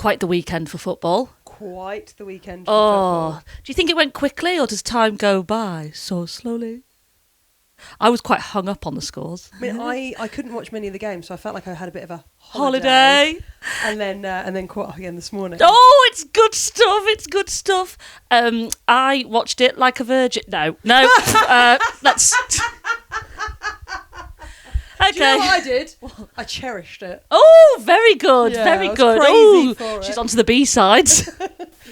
quite the weekend for football. Quite the weekend for football. Do you think it went quickly or does time go by so slowly? I was quite hung up on the scores. I mean, I couldn't watch many of the games, so I felt like I had a bit of a Holiday. And then caught up again this morning. Oh, it's good stuff. It's good stuff. I watched it like a virgin. No. Let's... Okay. Do you know what I did? I cherished it. Oh, very good. Yeah, very I was good. crazy for She's it. on to the B-sides. You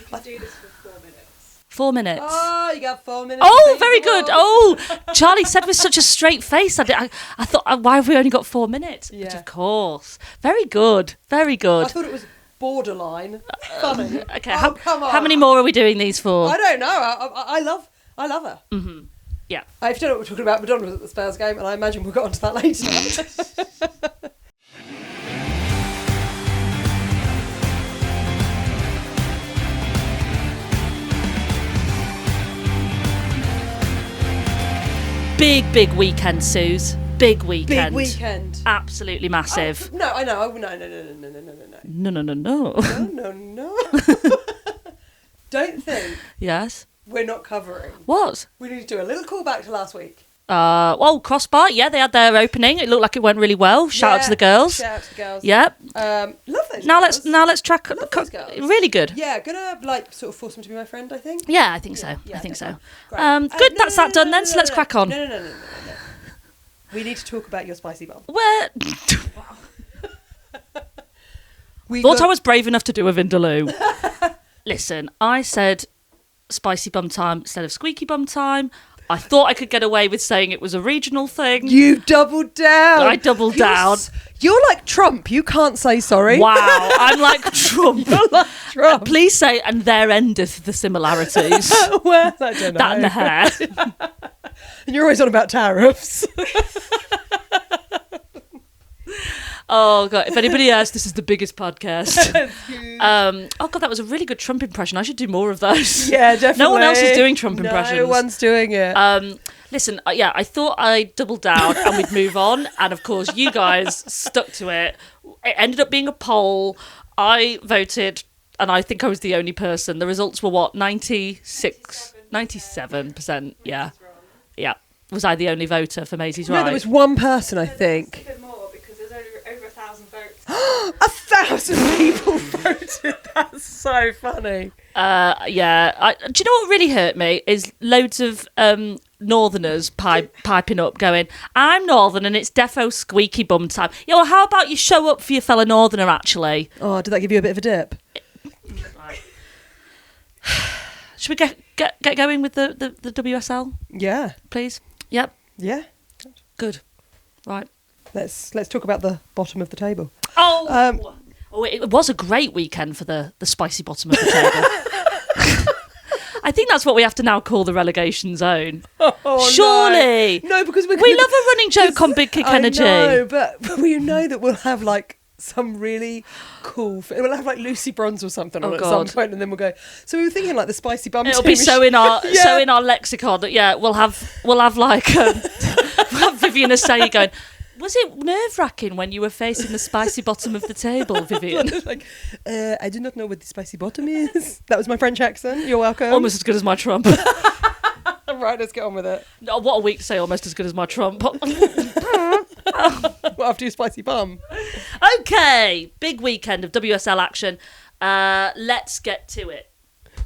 can do this for 4 minutes. 4 minutes. Oh, you got 4 minutes. Oh, very good. Oh, Charlie said with such a straight face. I thought, why have we only got 4 minutes? Yeah. But of course. Very good. Very good. I thought it was borderline funny. Okay, Come on. how many more are we doing these for? I don't know. I love her. Mm-hmm. Yeah. If you don't know what we're talking about, Madonna was at the Spurs game, and I imagine we'll get onto that later. Big weekend, Suze. Big weekend. Big weekend. Absolutely massive. Oh, no, I know. No. Don't think Yes. we're not covering. What? We need to do a little callback to last week. Well, Crossbar, yeah, they had their opening. It looked like it went really well. Shout out to the girls. Shout out to the girls. Yep. Love those Now girls. let's track. Love those girls. Really good. Yeah, gonna sort of force them to be my friend, I think. Yeah, I think so. Yeah, I think okay, so. fine. Great. Good. That's that done then. So let's crack on. No. We need to talk about your spicy bum. Where? We Thought got- I was brave enough to do a Vindaloo. Listen, I said spicy bum time instead of squeaky bum time. I thought I could get away with saying it was a regional thing. You doubled down. I doubled down. You're like Trump. You can't say sorry. Wow, I'm like Trump. You're like Trump. Please say, and there endeth the similarities. Well, I don't know. That and the hair. And you're always on about tariffs. Oh god! If anybody asks, this is the biggest podcast. Oh god, that was a really good Trump impression. I should do more of those. Yeah, definitely. No one else is doing Trump impressions. No one's doing it. Listen, yeah, I thought I'd double down and we'd move on, and of course, you guys stuck to it. It ended up being a poll. I voted, and I think I was the only person. The results were what? 97%. Yeah. Was I the only voter for Maisie's No, right? there was one person, I think. A bit more because there's over 1,000 votes. 1,000 people voted. That's so funny. Yeah. Do you know what really hurt me is loads of Northerners piping up, going, "I'm Northern and it's defo squeaky bum time." Yeah, well, how about you show up for your fellow Northerner? Actually, Oh, did that give you a bit of a dip? should we get going with the WSL, Yeah. please? Yep. Yeah. Good. Right. Let's talk about the bottom of the table. Oh. It was a great weekend for the spicy bottom of the table. I think that's what we have to now call the relegation zone. Oh, Surely. No, because We love a running joke on Big Kick Energy. I know, but we know that we'll have like some really cool. We'll have like Lucy Bronze or something on at some point, and then we'll go. So we were thinking like the spicy bum. It'll team. be so in our Yeah. so in our lexicon that we'll have like we'll have Vivian Assay going. Was it nerve-wracking when you were facing the spicy bottom of the table, Vivian? Like, I do not know what the spicy bottom is. That was my French accent. You're welcome. Almost as good as my Trump. Right, let's get on with it. Oh, what a week to say almost as good as my Trump. Well, after your spicy bum. Okay, big weekend of WSL action. Let's get to it.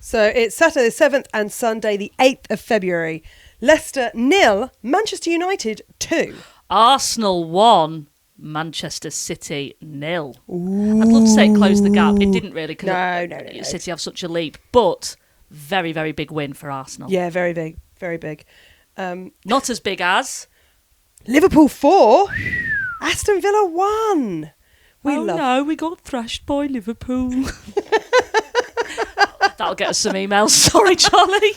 So it's Saturday the 7th and Sunday the 8th of February. Leicester 0, Manchester United 2. Arsenal 1, Manchester City 0. I'd love to say it closed the gap. It didn't really. No. City have such a leap, but very, very big win for Arsenal. Yeah, very big, very big. Not as big as Liverpool 4, Aston Villa 1. No, we got thrashed by Liverpool. That'll get us some emails. Sorry, Charlie.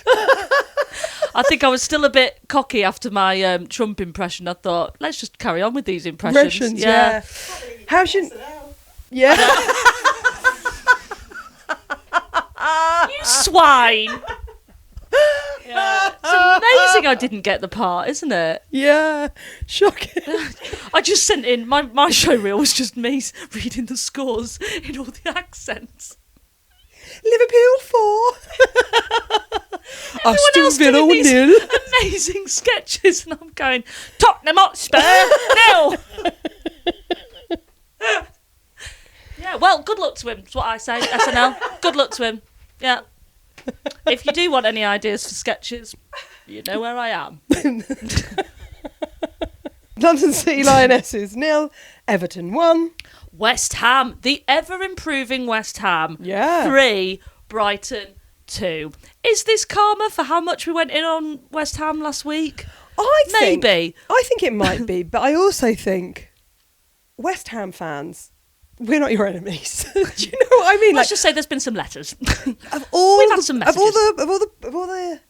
I think I was still a bit cocky after my Trump impression. I thought, let's just carry on with these impressions. Yeah. How should? Yeah. You swine. Yeah. It's amazing I didn't get the part, isn't it? Yeah. Shocking. I just sent in my show reel was just me reading the scores in all the accents. Liverpool 4. Everyone Aston else Villa doing these 0. amazing sketches, and I'm going, Tottenham Hotspur, no. Yeah, well, good luck to him, is what I say, SNL. Good luck to him. Yeah. If you do want any ideas for sketches, you know where I am. London City Lionesses 0, Everton 1. West Ham, the ever-improving West Ham. Yeah. 3, Brighton 2. Is this karma for how much we went in on West Ham last week? Maybe. I think it might be, but I also think West Ham fans, we're not your enemies. Do you know what I mean? Let's just say there's been some letters. We've had some messages. Of all the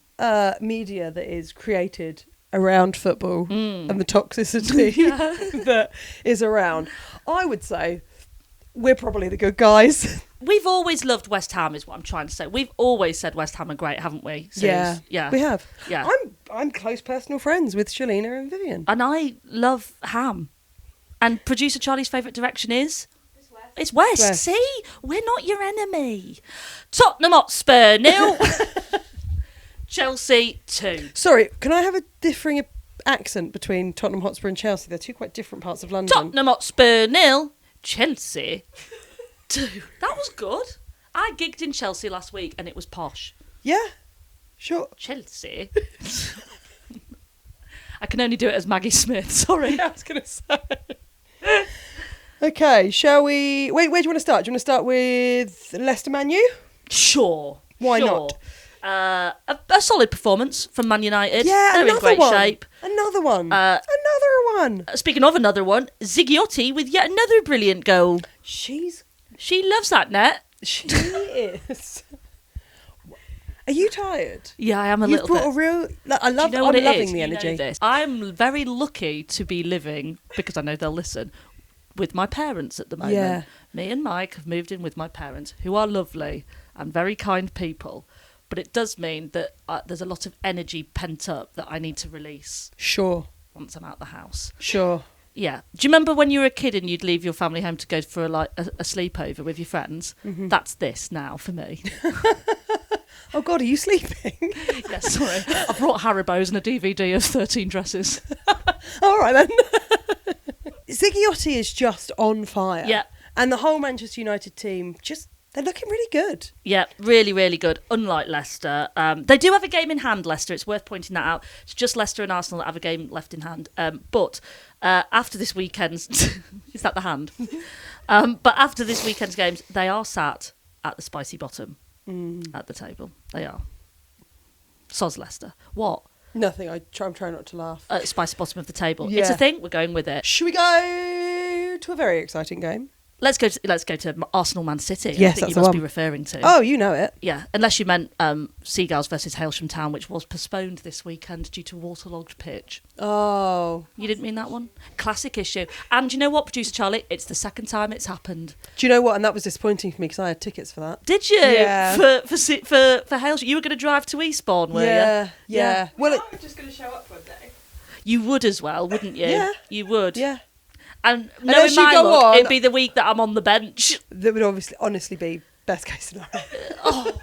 media that is created around football and the toxicity that is around, I would say we're probably the good guys. We've always loved West Ham, is what I'm trying to say. We've always said West Ham are great, haven't we? Yeah, we have. Yeah, I'm close personal friends with Shalina and Vivian, and I love ham. And producer Charlie's favourite direction is. It's West. See, we're not your enemy. Tottenham Hotspur 0, Chelsea 2. Sorry, can I have a differing accent between Tottenham Hotspur and Chelsea? They're two quite different parts of London. Tottenham Hotspur 0, Chelsea 2. That was good. I gigged in Chelsea last week and it was posh. Yeah, sure. Chelsea. I can only do it as Maggie Smith. Sorry. I was going to say. Okay, shall we... Wait, where do you want to start? Do you want to start with Leicester Man U? Sure. Why not? A solid performance from Man United. Yeah, they're in great shape. Another one. Another one. Speaking of another one, Ziggiotti with yet another brilliant goal. She loves that net. She is. Are you tired? Yeah, I am a You've little bit. brought a real... I'm loving the energy. You know this. I'm very lucky to be living, because I know they'll listen, with my parents at the moment. Yeah. Me and Mike have moved in with my parents, who are lovely and very kind people. But it does mean that there's a lot of energy pent up that I need to release. Sure. Once I'm out the house. Sure. Yeah. Do you remember when you were a kid and you'd leave your family home to go for a sleepover with your friends? Mm-hmm. That's this now for me. Oh God, are you sleeping? Yes, sorry. I brought Haribo's and a DVD of 13 Dresses. All right then. Ziggiotti is just on fire. Yeah. And the whole Manchester United team, they're looking really good. Yeah, really, really good. Unlike Leicester. They do have a game in hand, Leicester. It's worth pointing that out. It's just Leicester and Arsenal that have a game left in hand. But after this weekend's... is that the hand? But after this weekend's games, they are sat at the spicy bottom at the table. They are. Soz Leicester. What? Nothing. I'm trying not to laugh. Spicy bottom of the table. Yeah. It's a thing. We're going with it. Should we go to a very exciting game? Let's go to Arsenal Man City. Yes, I think that's you the must one. be referring to. Oh, you know it. Yeah, unless you meant Seagulls versus Hailsham Town, which was postponed this weekend due to waterlogged pitch. Oh. You didn't mean that one? Classic issue. And you know what, producer Charlie? It's the second time it's happened. Do you know what? And that was disappointing for me because I had tickets for that. Did you? Yeah. For Hailsham, you were going to drive to Eastbourne, were you? Yeah. Well, I'm just going to show up one day. You would as well, wouldn't you? Yeah. You would. Yeah. And as knowing you my go luck, on- it'd be the week that I'm on the bench. That would honestly be best case scenario.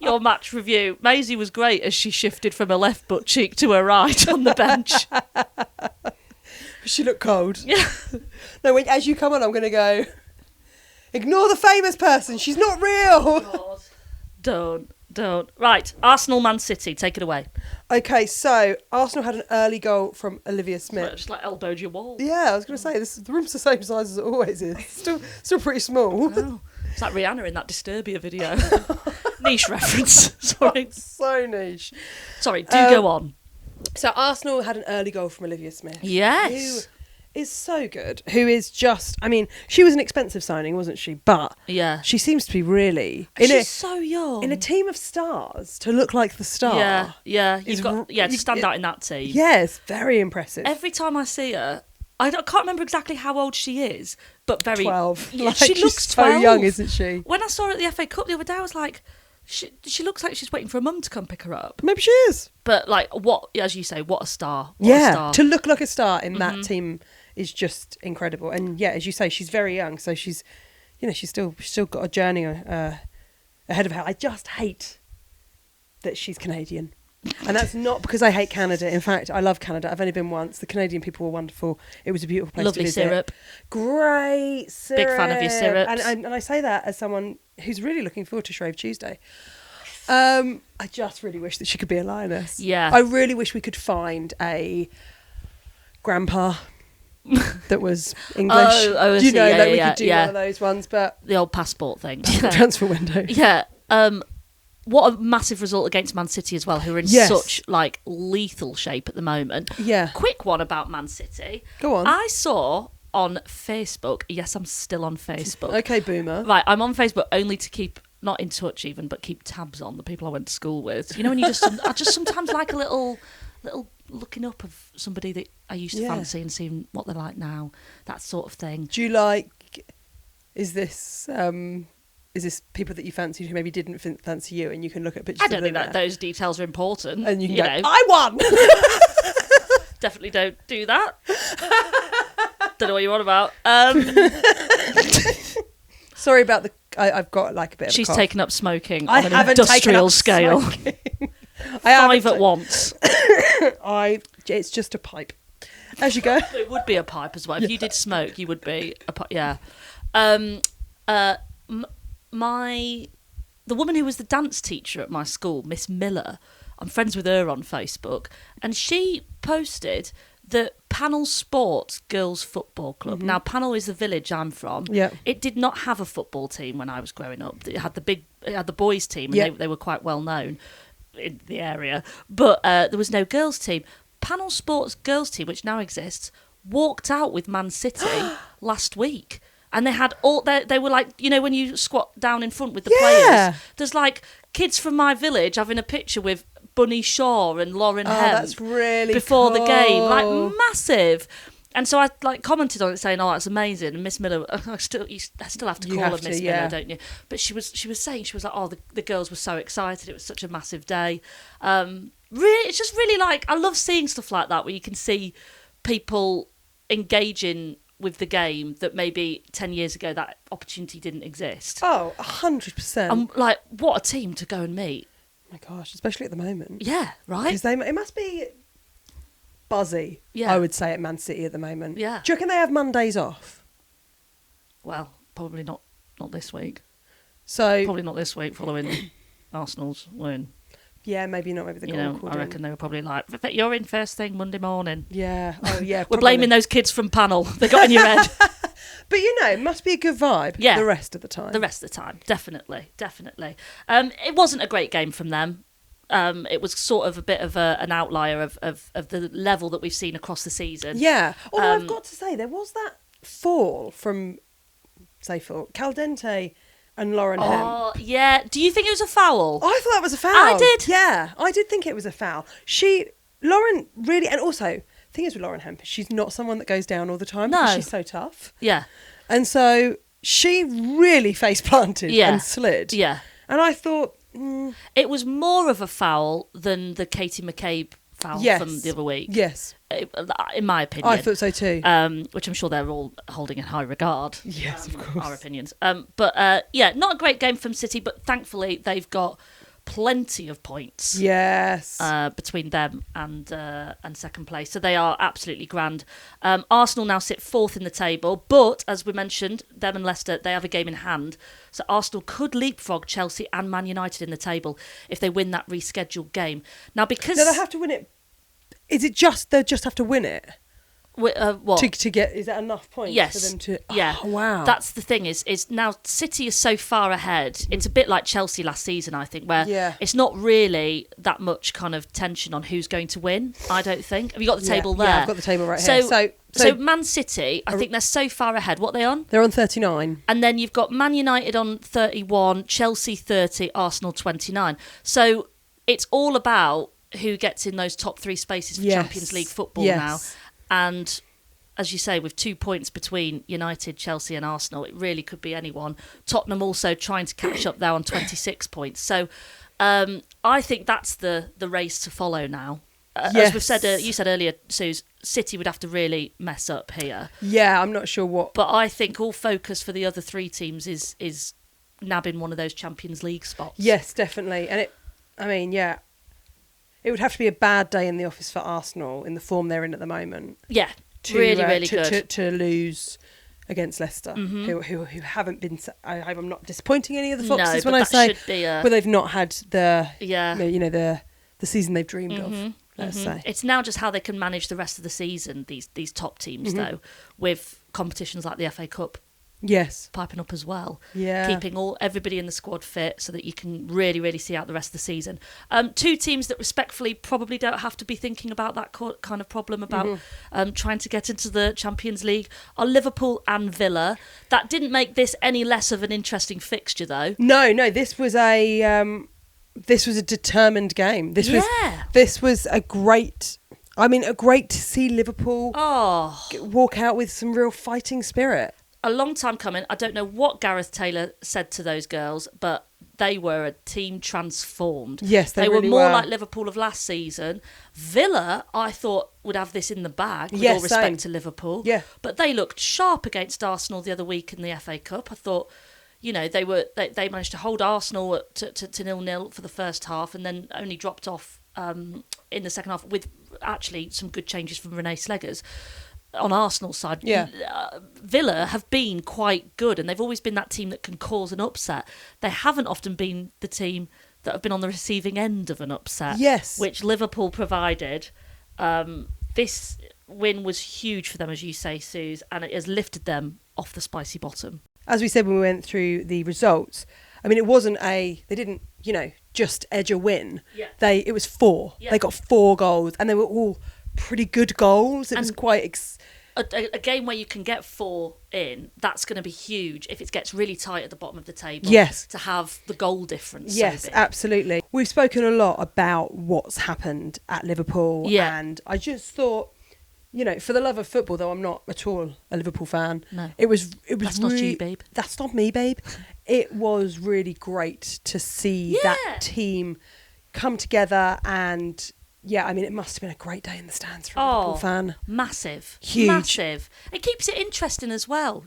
Your match review. Maisie was great as she shifted from her left butt cheek to her right on the bench. She looked cold. Yeah. No, as you come on, I'm going to go, ignore the famous person. She's not real. God. Don't. Right, Arsenal Man City, take it away. Okay, so Arsenal had an early goal from Olivia Smith. Just like elbowed your wall. Yeah, I was going to say, the room's the same size as it always is. Still pretty small. Oh, it's like Rihanna in that Disturbia video. Niche reference. Sorry. So niche. Sorry, go on. So Arsenal had an early goal from Olivia Smith. Yes. Who is so good. Who is just, I mean, she was an expensive signing, wasn't she? But yeah, she seems to be really... She's so young. In a team of stars, to look like the star. Yeah. To stand out in that team. Yeah, it's very impressive. Every time I see her, I can't remember exactly how old she is, but very... 12. Yeah, Like, she she's looks so 12. young, isn't she? When I saw her at the FA Cup the other day, I was like... She looks like she's waiting for a mum to come pick her up. Maybe she is. But, like, what, as you say, what a star. To look like a star in that team is just incredible. And, yeah, as you say, she's very young, so she's still got a journey ahead of her. I just hate that she's Canadian. And that's not because I hate Canada. In fact, I love Canada. I've only been once. The Canadian people were wonderful. It was a beautiful place Lovely to visit. syrup. Great syrup. Big fan of your syrups. And I say that as someone who's really looking forward to Shrove Tuesday. I just really wish that she could be a lioness. Yeah. I really wish we could find a grandpa that was English. I Do you see. know, Yeah, like we yeah, could do yeah. one of those ones, but The old passport thing. transfer window. Yeah. What a massive result against Man City as well, who are in Yes. such like lethal shape at the moment. Yeah. Quick one about Man City. Go on. I saw on Facebook. Yes, I'm still on Facebook. Okay, boomer. Right, I'm on Facebook only to keep not in touch even, but keep tabs on the people I went to school with. You know, when you I just sometimes like a little looking up of somebody that I used to Yeah. fancy and seeing what they're like now, that sort of thing. Do you like? Is this people that you fancied who maybe didn't fancy you, and you can look at pictures? I don't of think them that there? those details are important. And you can go, know, I won. definitely don't do that. Don't know what you're on about. Sorry about the. I've got like a bit. She's of a cough. taken up smoking I on an haven't taken industrial up scale. smoking. I haven't 5 at ta- once. It's just a pipe. As you go. It would be a pipe as well. If you did smoke, you would be a pipe. Yeah. The woman who was the dance teacher at my school, Miss Miller, I'm friends with her on Facebook, and she posted that Panel Sports Girls Football Club. Now, Panel is the village I'm from. Yeah. It did not have a football team when I was growing up. It had the boys team, and Yeah. they were quite well known in the area, but there was no girls team. Panel Sports Girls team, which now exists, walked out with Man City last week. And they had they were like, you know, when you squat down in front with the Yeah. players, there's like kids from my village having a picture with Bunny Shaw and Lauren Oh, Hemp that's really before the game, like cool. massive. And so I like commented on it saying, "Oh, that's amazing." And Miss Miller, I still have to You call have her to, Miss yeah. Miller, don't you? But she was saying, she was like, "Oh, the girls were so excited. It was such a massive day." Really, it's just really like, I love seeing stuff like that where you can see people engaging with the game that maybe 10 years ago that opportunity didn't exist. Oh, 100%. And like, what a team to go and meet. Oh my gosh, especially at the moment. Yeah, right? Because it must be buzzy, Yeah. I would say, at Man City at the moment. Yeah. Do you reckon they have Mondays off? Well, probably not this week. So, Probably not this week following Arsenal's win. yeah, maybe not. Maybe they got I reckon they were probably like, "You're in first thing Monday morning." Yeah. Oh, yeah. We're probably. blaming those kids from Panel. They got in your head. But you know, it must be a good vibe. Yeah. The rest of the time. The rest of the time, definitely. It wasn't a great game from them. It was sort of a bit of an outlier of the level that we've seen across the season. Yeah. Although I've got to say, there was that fall from, Caldente and Lauren Hemp. Oh, yeah. Do you think it was a foul? I thought that was a foul. I did. Yeah, I did think it was a foul. Lauren really, and also, the thing is with Lauren Hemp, she's not someone that goes down all the time because No. she's so tough. Yeah. And so she really face planted Yeah. and slid. Yeah. And I thought, It was more of a foul than the Katie McCabe foul yes. from the other week. Yes. In my opinion. I thought so too. Which I'm sure they're all holding in high regard. Yes, of course. Our opinions. But not a great game from City, but thankfully they've got plenty of points Yes. between them and second place. So they are absolutely grand. Arsenal now sit fourth in the table, but as we mentioned, them and Leicester, they have a game in hand. So Arsenal could leapfrog Chelsea and Man United in the table if they win that rescheduled game. Now, because... No, they have to win it. Is it just, they just have to win it? what? To get, is that enough points Yes. for them to... Yeah. Oh, wow. That's the thing is now City is so far ahead. It's a bit like Chelsea last season, I think, where Yeah. it's not really that much kind of tension on who's going to win, I don't think. Have you got the table there? Yeah, I've got the table right here. So Man City, I think they're so far ahead. What are they on? They're on 39. And then you've got Man United on 31, Chelsea 30, Arsenal 29. So it's all about who gets in those top three spaces for Yes. Champions League football Yes. now. And as you say, with 2 points between United, Chelsea and Arsenal, it really could be anyone. Tottenham also trying to catch up there on 26 points. So I think that's the race to follow now. Yes. As we've said, you said earlier, Suze, City would have to really mess up here. Yeah, I'm not sure what... But I think all focus for the other three teams is nabbing one of those Champions League spots. Yes, definitely. And it would have to be a bad day in the office for Arsenal in the form they're in at the moment. Yeah, really good. To lose against Leicester, who haven't been. I hope I'm not disappointing any of the Foxes when I say but they've not had the the season they've dreamed of. Let's say it's now just how they can manage the rest of the season. These top teams though, with competitions like the FA Cup. Yes, piping up as well. Yeah, keeping everybody in the squad fit so that you can really see out the rest of the season. Two teams that respectfully probably don't have to be thinking about that kind of problem about trying to get into the Champions League are Liverpool and Villa. That didn't make this any less of an interesting fixture, though. No, this was a determined game. This was a great. I mean, great to see Liverpool walk out with some real fighting spirit. A long time coming. I don't know what Gareth Taylor said to those girls, but they were a team transformed. Yes, they were really more were. like Liverpool of last season. Villa, I thought, would have this in the bag, with all respect same. to Liverpool. Yeah. But they looked sharp against Arsenal the other week in the FA Cup. I thought, they managed to hold Arsenal to 0-0 for the first half and then only dropped off in the second half with actually some good changes from Renee Sleggers. On Arsenal's side, Villa have been quite good, and they've always been that team that can cause an upset. They haven't often been the team that have been on the receiving end of an upset, which Liverpool provided. This win was huge for them, as you say, Suze, and it has lifted them off the spicy bottom. As we said when we went through the results, I mean, it wasn't they didn't, just edge a win. Yeah. It was 4. Yeah. They got 4 goals, and they were all pretty good goals. It was quite a game where you can get 4 in, that's going to be huge if it gets really tight at the bottom of the table. Yes. To have the goal difference. Yes, so big. absolutely. We've spoken a lot about what's happened at Liverpool. Yeah. And I just thought, for the love of football, though I'm not at all a Liverpool fan. No. It was That's not you, babe. That's not me, babe. It was really great to see that team come together and... Yeah, I mean, it must have been a great day in the stands for a Liverpool fan. Massive. Huge. Massive. It keeps it interesting as well,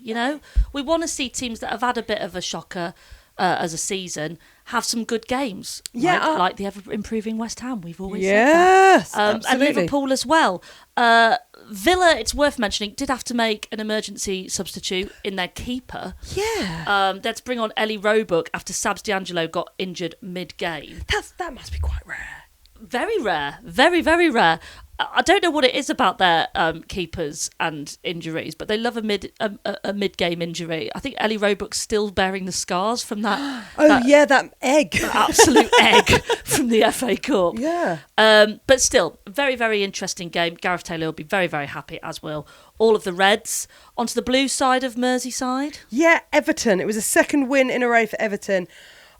We want to see teams that have had a bit of a shocker as a season have some good games. Yeah. Like the ever-improving West Ham, we've always said that. And Liverpool as well. Villa, it's worth mentioning, did have to make an emergency substitute in their keeper. Yeah. They had to bring on Ellie Roebuck after Sabs D'Angelo got injured mid-game. That must be quite rare. Very rare. Very, very rare. I don't know what it is about their keepers and injuries, but they love a mid-game injury. I think Ellie Roebuck's still bearing the scars from that. that egg. Absolute egg from the FA Cup. Yeah. But still, very, very interesting game. Gareth Taylor will be very, very happy, as will all of the Reds. Onto the blue side of Merseyside. Yeah, Everton. It was a second win in a row for Everton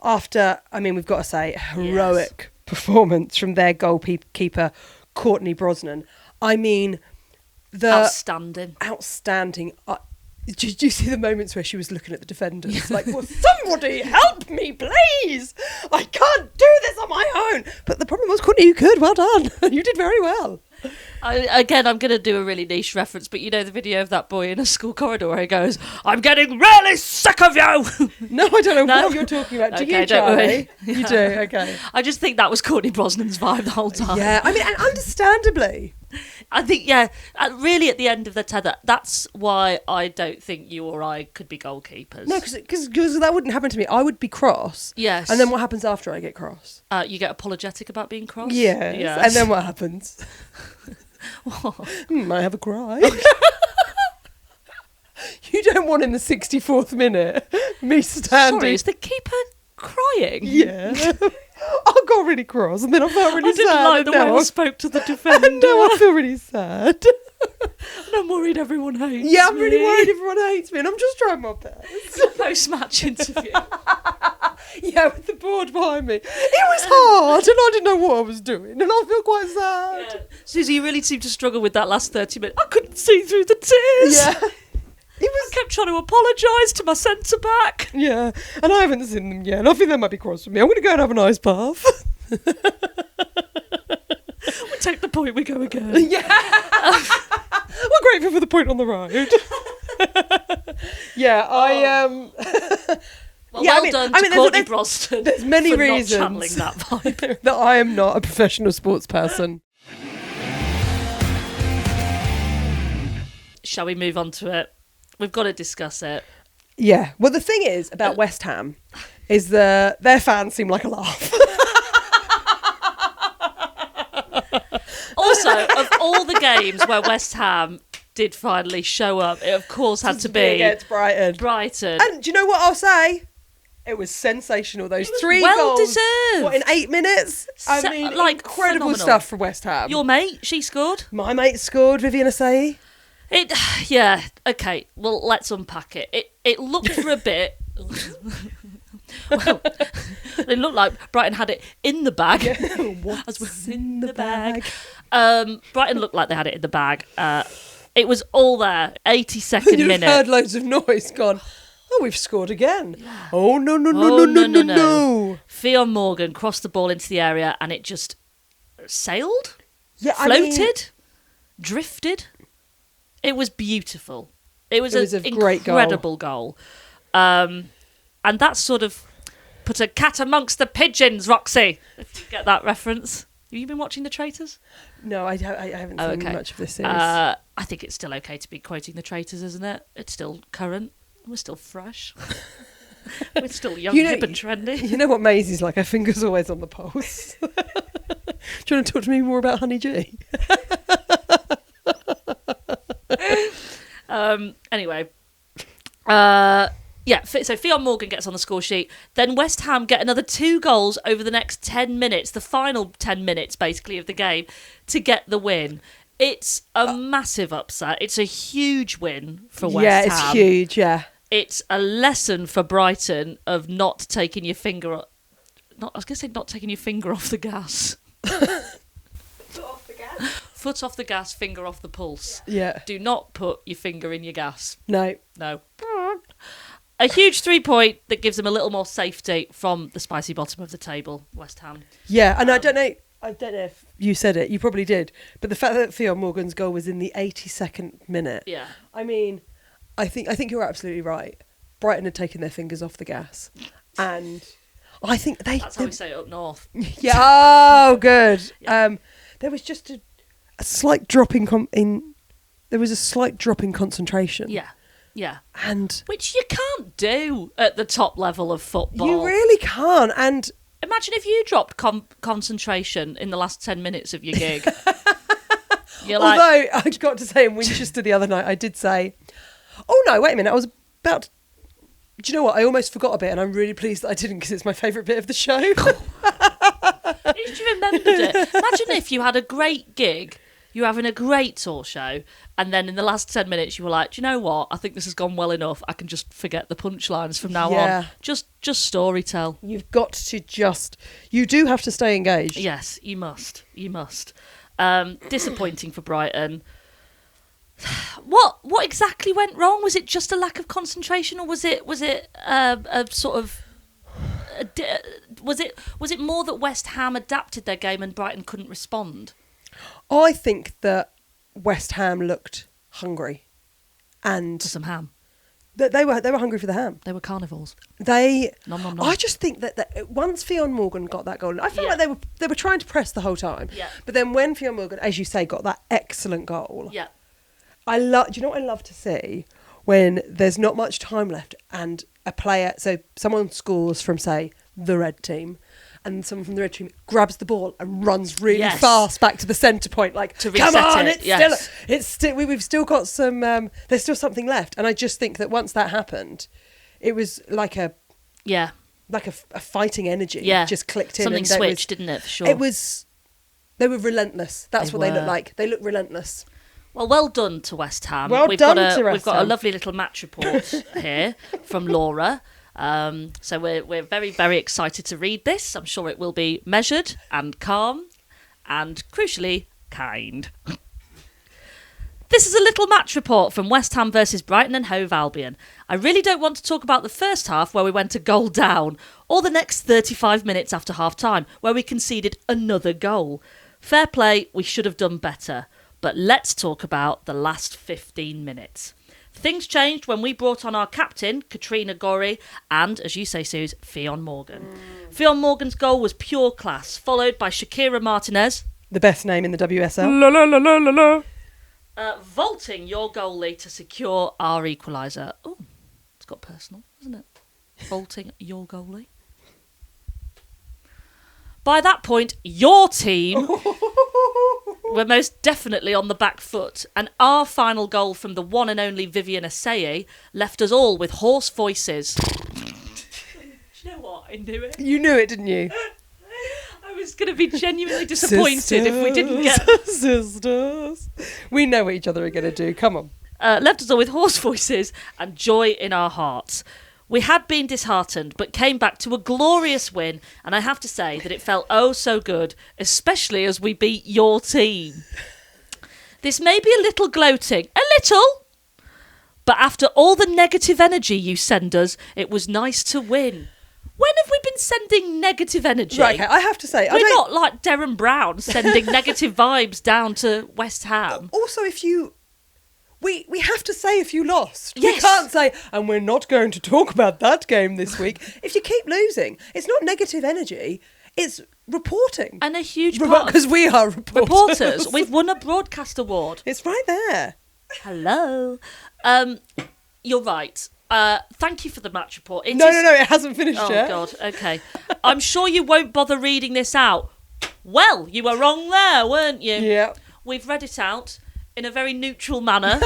after, we've got to say, heroic performance from their goalkeeper Courtney Brosnan. Outstanding. Did you see the moments where she was looking at the defenders like, well, somebody help me, please, I can't do this on my own. But the problem was, Courtney, you could. Well done. You did very well. I'm going to do a really niche reference, but the video of that boy in a school corridor where he goes, I'm getting really sick of you. No, I don't know what you're talking about. Do you, Charlie? You do, okay. I just think that was Courtney Brosnan's vibe the whole time. Yeah, and understandably. I think, really at the end of the tether, that's why I don't think you or I could be goalkeepers. No, because that wouldn't happen to me. I would be cross. Yes. And then what happens after I get cross? You get apologetic about being cross? Yes. And then what happens? I have a cry. You don't want in the 64th minute me standing. Sorry, is the keeper crying? Yeah. I got really cross and then I felt really sad. I didn't like the way I spoke to the defender. And now I feel really sad. And I'm worried everyone hates me. Yeah, I'm really worried everyone hates me and I'm just trying my best. Post-match interview. Yeah, with the board behind me. It was hard and I didn't know what I was doing and I feel quite sad. Yeah. Susie, you really seemed to struggle with that last 30 minutes. I couldn't see through the tears. Yeah. I kept trying to apologise to my centre-back. Yeah, and I haven't seen them yet and I think they might be cross with me. I'm going to go and have a nice bath. We take the point, we go again. Yeah. We're grateful for the point on the road. Yeah, Well, Yeah, well done to Courtney Broston. There's many for reasons not channeling that vibe. that I am not a professional sports person. Shall we move on to it? We've got to discuss it. Yeah. Well, the thing is about West Ham is their fans seem like a laugh. Also, of all the games where West Ham did finally show up, it of course had to be against Brighton. Brighton. And do you know what I'll say? It was sensational. Those It was 3 well goals. deserved. What, in 8 minutes? I mean, like, incredible phenomenal. stuff from West Ham. Your mate, she scored. My mate scored, Vivian Assayi. Yeah, okay, well, let's unpack it. It looked for a bit... well, it looked like Brighton had it in the bag. What's in the bag? Brighton looked like they had it in the bag. It was all there. 82nd You've minute. heard loads of noise gone, oh, we've scored again. Yeah. Oh, no. No. Theo Morgan crossed the ball into the area and it just sailed, Yeah, floated, drifted. It was beautiful. It was a great goal. incredible goal. And that sort of put a cat amongst the pigeons, Roxy. If you get that reference. Have you been watching The Traitors? No, I haven't seen much of this series. I think it's still okay to be quoting The Traitors, isn't it? It's still current. We're still fresh. We're still young, hip and trendy. You know what Maisie's like? Her finger's always on the pulse. Do you want to talk to me more about Honey G? Anyway. Yeah, so Fionn Morgan gets on the score sheet. Then West Ham get another 2 goals over the next 10 minutes, the final 10 minutes, basically, of the game, to get the win. It's a massive upset. It's a huge win for West Ham. Yeah, it's huge, yeah. It's a lesson for Brighton of not taking your finger... not taking your finger off the gas. Foot off the gas. Foot off the gas, finger off the pulse. Yeah. Do not put your finger in your gas. No. A huge 3-point that gives them a little more safety from the spicy bottom of the table, West Ham. Yeah, and I don't know if you said it, you probably did, but the fact that Theo Morgan's goal was in the 82nd minute. Yeah. I mean, I think you're absolutely right. Brighton had taken their fingers off the gas, and I think That's how we say it up north. Yeah. Oh, good. Yeah. There was just a slight drop in there was a slight drop in concentration. Yeah. And Which you can't do at the top level of football. you really can't. And Imagine if you dropped concentration in the last 10 minutes of your gig. You're like, although I got to say in Winchester the other night, I did say, oh no, wait a minute, I was about to, do you know what? I almost forgot a bit, and I'm really pleased that I didn't because it's my favourite bit of the show. at least you remembered it. Imagine if you had a great gig, you were having a great tour show, and then in the last 10 minutes you were like, do you know what? I think this has gone well enough. I can just forget the punchlines from now on. Just story tell. You've got to you do have to stay engaged. Yes, you must. Disappointing for Brighton. What exactly went wrong? Was it just a lack of concentration, or was it a sort of... Was it more that West Ham adapted their game and Brighton couldn't respond? I think that West Ham looked hungry, and For some ham. that they were hungry for the ham. They were carnivores. They. Nom, nom, nom. I just think that once Fionn Morgan got that goal, I felt Yeah. like they were trying to press the whole time. Yeah. But then when Fionn Morgan, as you say, got that excellent goal, Yeah. do you know what I love to see? When there's not much time left and a player, so someone scores from, say, the red team, and someone from the red team grabs the ball and runs really Yes. fast back to the centre point, like, To come reset on, it, yes. we've still got some, there's still something left. And I just think that once that happened, it was like a fighting energy just clicked in. Something and switched, didn't it, for sure? They were relentless. That's They what they look were. like. They look relentless. Well done to West Ham. Well We've done got to West We've got a Ham. lovely little match report here from Laura. So we're very, very excited to read this. I'm sure it will be measured and calm and, crucially, kind. This is a little match report from West Ham versus Brighton and Hove Albion. I really don't want to talk about the first half where we went a goal down, or the next 35 minutes after half-time where we conceded another goal. Fair play, we should have done better. But let's talk about the last 15 minutes. Things changed when we brought on our captain, Katrina Gorry, and, as you say, Suze, Fionn Morgan. Fionn Morgan's goal was pure class, followed by Shakira Martinez. The best name in the WSL. La la la la la la. Vaulting your goalie to secure our equaliser. Oh, it's got personal, isn't it? Vaulting your goalie. By that point, your team were most definitely on the back foot, and our final goal from the one and only Vivian Assaye left us all with hoarse voices. Do you know what? I knew it. You knew it, didn't you? I was going to be genuinely disappointed if we didn't get... Sisters. We know what each other are going to do. Come on. Left us all with hoarse voices and joy in our hearts. We had been disheartened, but came back to a glorious win, and I have to say that it felt oh so good, especially as we beat your team. This may be a little gloating, a little, but after all the negative energy you send us, it was nice to win. When have we been sending negative energy? Right, okay, I have to say... We're not like Darren Brown sending negative vibes down to West Ham. Also, if you... We have to say if you lost. Yes. We can't say, and we're not going to talk about that game this week. If you keep losing, it's not negative energy, it's reporting. And a huge part because we are reporters. We've won a broadcast award. It's right there. Hello. You're right. Thank you for the match report. No, it hasn't finished yet. Oh, God, okay. I'm sure you won't bother reading this out. Well, you were wrong there, weren't you? Yeah. We've read it out in a very neutral manner.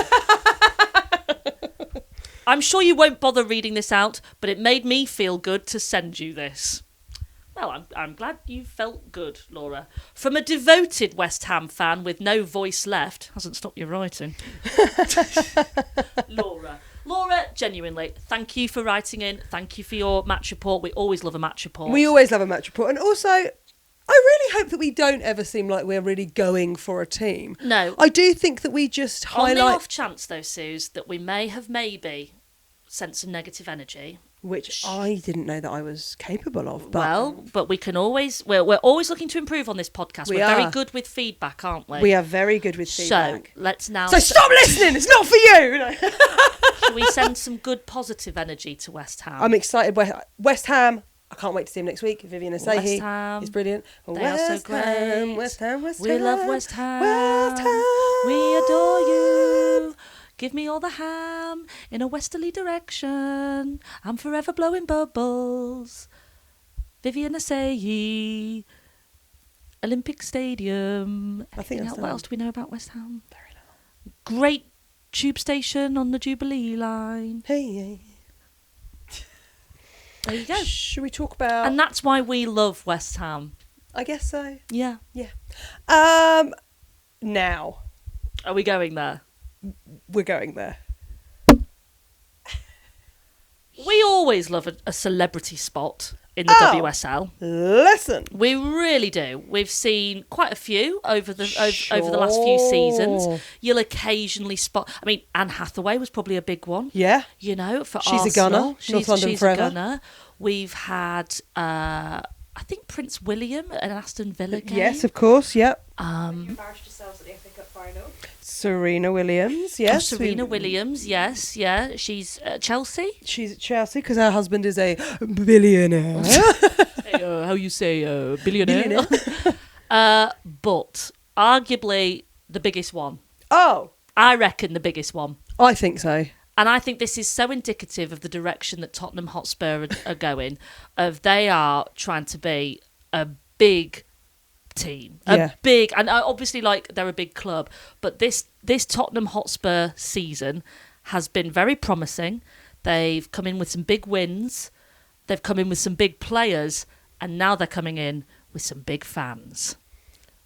I'm sure you won't bother reading this out, but it made me feel good to send you this. Well, I'm glad you felt good, Laura. From a devoted West Ham fan with no voice left. Hasn't stopped your writing. Laura, genuinely, thank you for writing in. Thank you for your match report. We always love a match report. We always love a match report. And also, I really hope that we don't ever seem like we're really going for a team. No. I do think that we just highlight... On the off chance, though, Suze, that we may have maybe sent some negative energy... Which I didn't know that I was capable of. But but we can always... We're always looking to improve on this podcast. We're very good with feedback, aren't we? We are very good with feedback. So, let's now... So stop listening! It's not for you! Shall we send some good positive energy to West Ham? I'm excited. West Ham... I can't wait to see him next week. Vivian Assaye. West Ham. He's brilliant. They are so great. West Ham. We love West Ham. West Ham. We adore you. Give me all the ham in a westerly direction. I'm forever blowing bubbles. Vivian Assaye. Olympic Stadium. I think that's What else do we know about West Ham? very little. Great tube station on the Jubilee line. Hey. There you go. Should we talk about... And that's why we love West Ham. I guess so. Yeah. Now. Are we going there? We're going there. We always love a celebrity spot in the WSL. Listen. We really do. We've seen quite a few over the last few seasons. You'll occasionally spot... I mean, Anne Hathaway was probably a big one. Yeah. You know, for She's Arsenal. a gunner. North London she's forever. a gunner. We've had, I think, Prince William at an Aston Villa game. Yes, of course, yep. You embarrassed yourselves at the FA Cup final. Serena Williams, yes. Serena Williams, yes, yeah. She's at Chelsea. She's at Chelsea because her husband is a billionaire. How you say billionaire? But arguably the biggest one. Oh. I reckon the biggest one. I think so. And I think this is so indicative of the direction that Tottenham Hotspur are going. They are trying to be a big team, Yeah. and obviously, like, they're a big club. But this Tottenham Hotspur season has been very promising. They've come in with some big wins. They've come in with some big players, and now they're coming in with some big fans.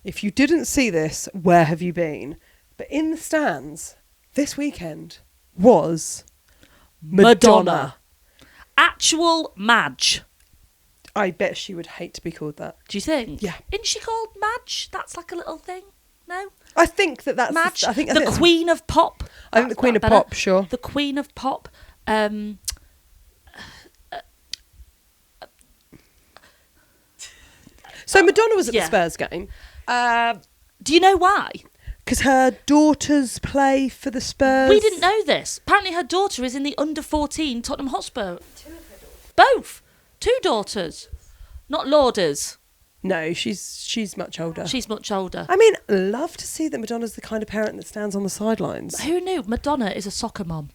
If you didn't see this, where have you been? But in the stands this weekend was Madonna. Actual Madge. I bet she would hate to be called that. Do you think? Yeah. Isn't she called Madge? That's like a little thing. No? I think that's... Madge. I think the Queen of Pop. I think the Queen of Pop, sure. The Queen of Pop. So Madonna was at the Spurs game. Do you know why? Because her daughters play for the Spurs. We didn't know this. Apparently her daughter is in the under-14 Tottenham Hotspur. Two of her daughters. Both. 2 daughters. Not Lauders. No, she's much older. She's much older. I mean, love to see that Madonna's the kind of parent that stands on the sidelines. Who knew? Madonna is a soccer mom.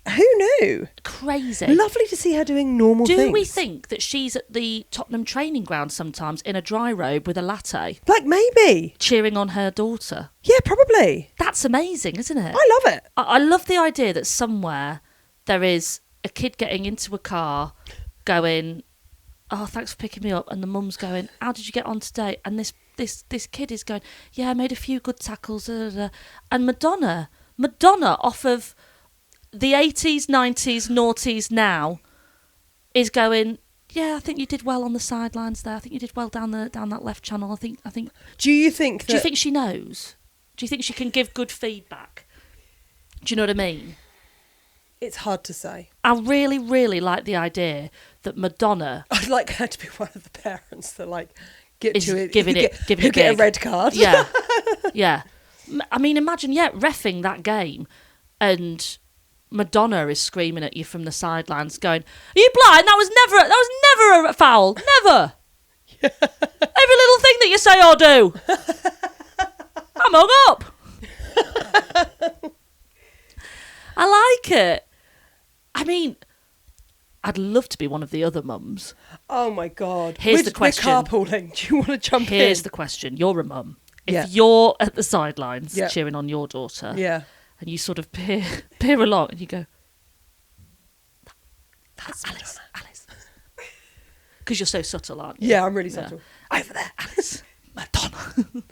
Who knew? Crazy. Lovely to see her doing normal things. Do we think that she's at the Tottenham training ground sometimes in a dry robe with a latte, Like, maybe. cheering on her daughter? Yeah, probably. That's amazing, isn't it? I love it. I love the idea that somewhere there is a kid getting into a car going, oh, thanks for picking me up. And the mum's going, how did you get on today? And this kid is going, yeah, I made a few good tackles. And Madonna off of the 80s, 90s, noughties now is going, yeah, I think you did well on the sidelines there. I think you did well down that left channel. I think. Do you think Do you think she knows? Do you think she can give good feedback? Do you know what I mean? It's hard to say. I really, really like the idea that Madonna I'd like her to be one of the parents that, like, get is to it. giving who it get a big. red card. Yeah, yeah. I mean, imagine, reffing that game, and Madonna is screaming at you from the sidelines, going, "Are you blind? That was never a foul, never. Every little thing that you say or do, I'm hung up." I like it. I mean, I'd love to be one of the other mums. Oh my God. Here's the question. We're carpooling. Do you want to jump in? Here's the question. You're a mum. If Yeah. you're at the sidelines Yeah. cheering on your daughter, Yeah. and you sort of peer along and you go, that's Alice. Because you're so subtle, aren't you? Yeah, I'm really subtle. Over there, Alice. Madonna.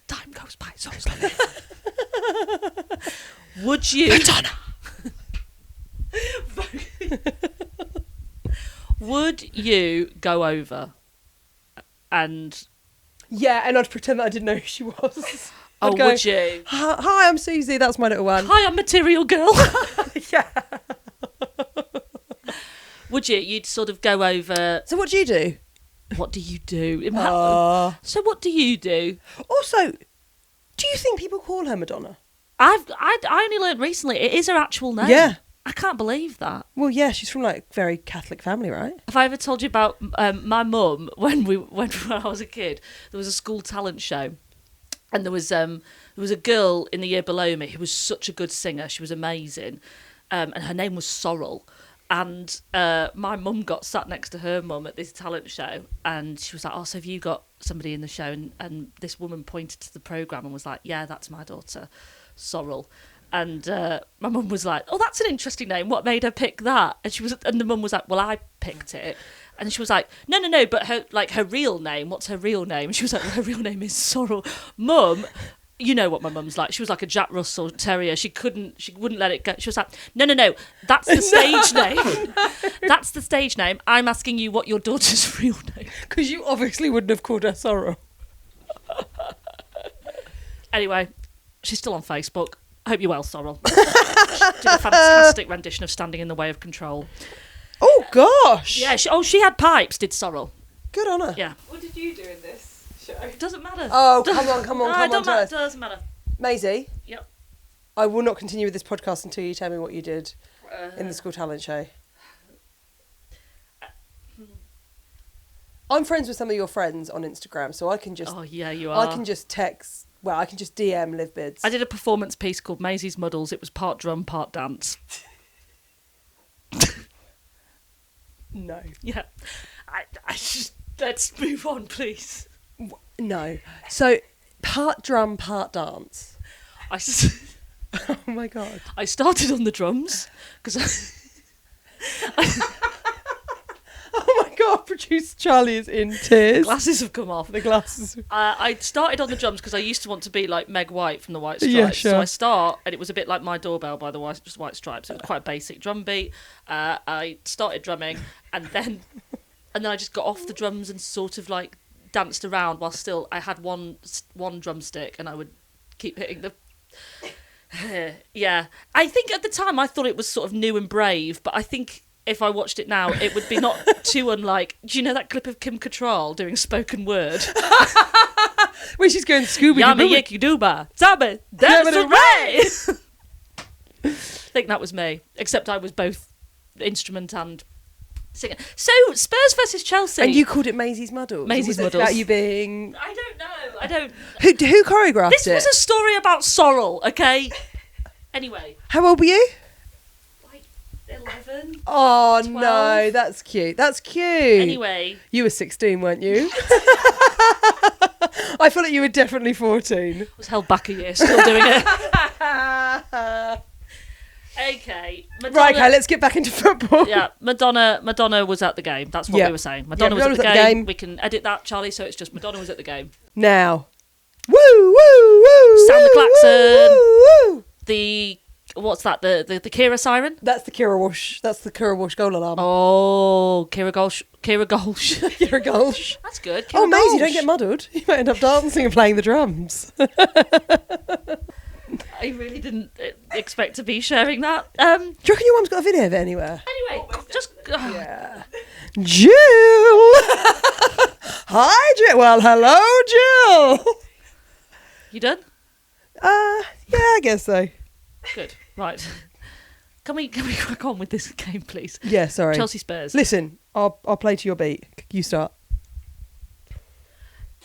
Time goes by so slowly. Would you... Madonna! Would you go over and... Yeah, and I'd pretend that I didn't know who she was. Oh, I'd go, would you? Hi, I'm Suzi. That's my little one. Hi, I'm Material Girl. Yeah. Would you? You'd sort of go over... So what do you do? What do you do? So what do you do? Also, do you think people call her Madonna? I only learned recently it is her actual name. Yeah. I can't believe that. Well, yeah, she's from, like, very Catholic family, right? Have I ever told you about my mum when I was a kid? There was a school talent show, and there was a girl in the year below me who was such a good singer. She was amazing, and her name was Sorrel. And my mum got sat next to her mum at this talent show, and she was like, "Oh, so have you got somebody in the show?" And this woman pointed to the programme and was like, "Yeah, that's my daughter, Sorrel." And my mum was like, "Oh, that's an interesting name. What made her pick that?" And the mum was like, "Well, I picked it." And she was like, "No, but her real name. What's her real name?" And she was like, "Well, her real name is Sorrel." Mum, you know what my mum's like. She was like a Jack Russell Terrier. She wouldn't let it go. She was like, "No, that's the stage name. That's the stage name. I'm asking you what your daughter's real name." Because you obviously wouldn't have called her Sorrow. Anyway, she's still on Facebook. I hope you're well, Sorrel. She did a fantastic rendition of Standing in the Way of Control. Oh, gosh. Yeah, she had pipes, did Sorrel. Good on her. Yeah. What did you do in this show? Doesn't matter. Oh, come on, Doesn't matter. Maisie, Yep. I will not continue with this podcast until you tell me what you did in the school talent show. I'm friends with some of your friends on Instagram, so I can just... Oh, yeah, you are. I can just text... Well, I can just DM Liv Bids. I did a performance piece called Maisie's Muddles. It was part drum, part dance. No. Yeah. I just... Let's move on, please. No. So, part drum, part dance. Oh, my God. I started on the drums, because Oh, my God. Producer Charlie is in tears. glasses have come off. The glasses. I started on the drums because I used to want to be like Meg White from the White Stripes. Yeah, sure. So I start, and it was a bit like My Doorbell by the White Stripes. It was quite a basic drum beat. I started drumming, and then I just got off the drums and sort of like danced around while still I had one drumstick, and I would keep hitting the... Yeah. I think at the time I thought it was sort of new and brave, but I think if I watched it now, it would be not too unlike... Do you know that clip of Kim Cattrall doing spoken word? When she's going Scooby Yama Doo. Yiki Dooba. Zabe. That's right. I think that was me. Except I was both instrument and singer. So, Spurs versus Chelsea. And you called it Maisie's Muddles. Maisie's Was it Muddles. about you being... I don't know. I don't... Who choreographed This it? was a story about sorrel, okay? Anyway. How old were you? Like 11. Oh, 12. no, that's cute. That's cute. Anyway. You were 16, weren't you? I feel like you were definitely 14. I was held back a year, still doing it. Okay. Madonna, Right, okay, let's get back into football. Yeah, Madonna was at the game. That's what we were saying. Madonna was at the game. We can edit that, Charlie, so it's just Madonna was at the game. Now. Woo, woo, woo. Sound the klaxon. Woo, woo. The... What's that? The Kira siren? That's the Kira Wash. That's the Kira Wash goal alarm. Oh, Kira Golsh. Kira Golsh. That's good. Kira Oh, Maisie, Golsh. don't get muddled. You might end up dancing and playing the drums. I really didn't expect to be sharing that. Do you reckon your mum's got a video of it anywhere? Anyway, just... Yeah. Jill! Hi, Jill. Well, hello, Jill. You done? Yeah, I guess so. Good. Right. Can we crack on with this game, please? Yeah, sorry. Chelsea Spurs. Listen, I'll play to your beat. You start.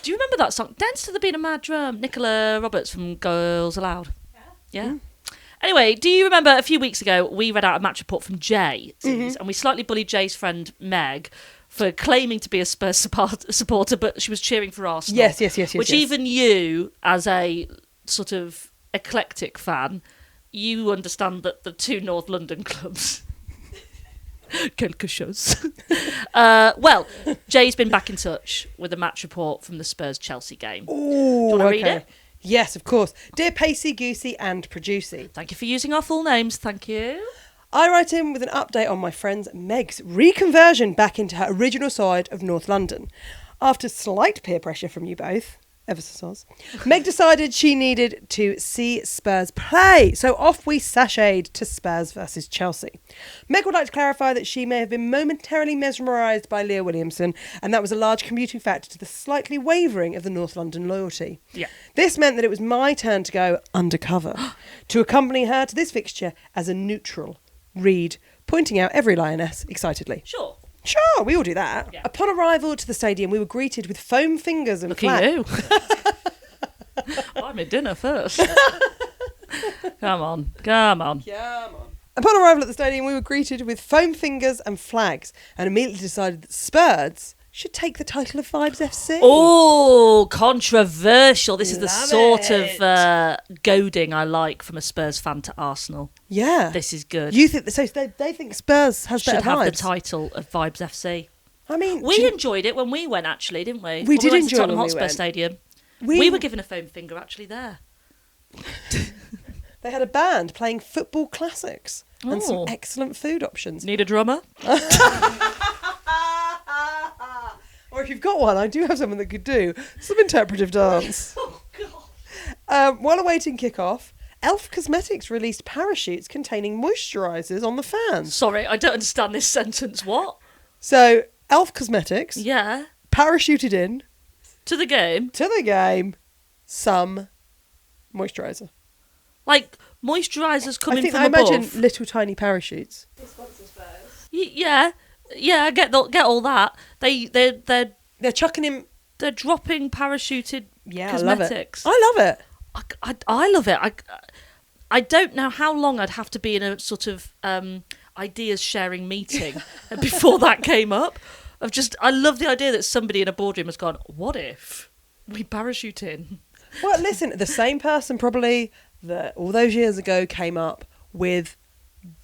Do you remember that song? Dance to the Beat of Mad Drum. Nicola Roberts from Girls Aloud. Yeah. Anyway, do you remember a few weeks ago we read out a match report from Jay, and we slightly bullied Jay's friend Meg for claiming to be a Spurs supporter, but she was cheering for Arsenal. Yes. Which even you, as a sort of eclectic fan, you understand that the two North London clubs... Quelque chose. Well, Jay's been back in touch with a match report from the Spurs-Chelsea game. Ooh, Do you want to read it? Yes, of course. Dear Pacey, Goosey and Producey. Thank you for using our full names. Thank you. I write in with an update on my friend's Meg's reconversion back into her original side of North London. After slight peer pressure from you both, ever so soz, Meg decided she needed to see Spurs play, so off we sashayed to Spurs versus Chelsea. Meg would like to clarify that she may have been momentarily mesmerised by Leah Williamson, and that was a large contributing factor to the slightly wavering of the North London loyalty. Yeah. This meant that it was my turn to go undercover, to accompany her to this fixture as a neutral, Reed, pointing out every lioness excitedly. Sure. Sure, we all do that. Yeah. Upon arrival to the stadium, we were greeted with foam fingers and Look flags. at you. Buy me dinner first. Come on. Upon arrival at the stadium, we were greeted with foam fingers and flags, and immediately decided that Spurs should take the title of Vibes FC. Oh, controversial. This is the Love sort it. of goading I like from a Spurs fan to Arsenal. Yeah. This is good. You think so? They think Spurs has should better have vibes. the title of Vibes FC. I mean, We enjoyed it when we went, actually, didn't we? We did went enjoy to it Tottenham when we Hotspur went. Stadium. we We were given a foam finger, actually, there. They had a band playing football classics and some Oh. excellent food options. Need a drummer? Or if you've got one, I do have someone that could do some interpretive dance. Oh, God. While awaiting kickoff, Elf Cosmetics released parachutes containing moisturisers on the fans. Sorry, I don't understand this sentence. What? So, Elf Cosmetics Yeah. parachuted in To the game? to the game some moisturiser. Like, moisturisers coming from I above? imagine little tiny parachutes. Who sponsors Spurs? Yeah. Yeah, I get all that. They're chucking in. They're dropping parachuted Yeah, cosmetics. I love it. I love it. I don't know how long I'd have to be in a sort of ideas sharing meeting before that came up. I love the idea that somebody in a boardroom has gone, what if we parachute in? Well, listen, the same person probably that all those years ago came up with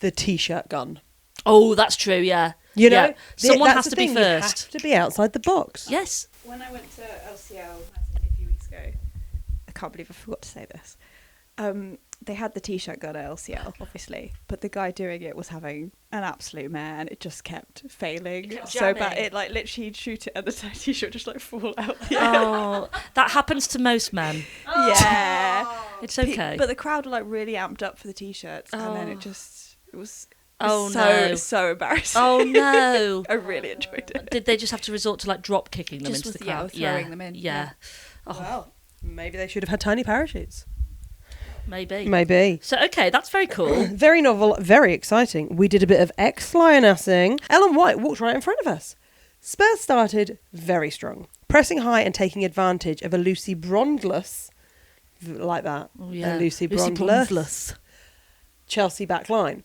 the t-shirt gun. Oh, that's true, yeah. You know, Yeah. Someone that's has the to be thing, first. You have to be outside the box. Yes. When I went to LCL a few weeks ago, I can't believe I forgot to say this. They had the t-shirt gun at LCL, obviously, but the guy doing it was having an absolute mare, and it just kept failing It kept so bad. jamming. It like literally he'd shoot it, and the t-shirt just like fall out. Oh, that happens to most men. Yeah, It's okay. But the crowd were like really amped up for the t-shirts, and then it was Oh, so no. so embarrassing. Oh, no. I really enjoyed it. Did they just have to resort to like drop kicking them Just into the with- yeah, crowd? throwing them in, Yeah. yeah. Oh, Wow. Maybe they should have had tiny parachutes. Maybe. So, okay, that's very cool. Very novel, very exciting. We did a bit of ex-lionessing. Ellen White walked right in front of us. Spurs started very strong, pressing high and taking advantage of a Lucy Brondless, like that, Oh, yeah. a Lucy Lucy Brondless Chelsea back line.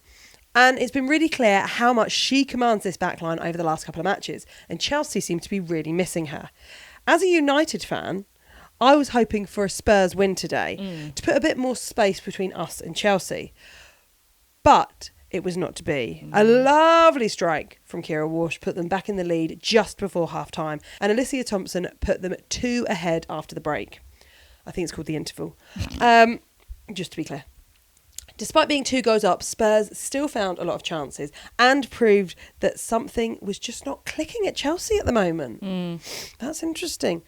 And it's been really clear how much she commands this back line over the last couple of matches, and Chelsea seem to be really missing her. As a United fan, I was hoping for a Spurs win today to put a bit more space between us and Chelsea. But it was not to be. A lovely strike from Kira Walsh put them back in the lead just before half-time, and Alicia Thompson put them 2 ahead after the break. I think it's called the interval. Just to be clear. Despite being 2 goals up, Spurs still found a lot of chances and proved that something was just not clicking at Chelsea at the moment. That's interesting.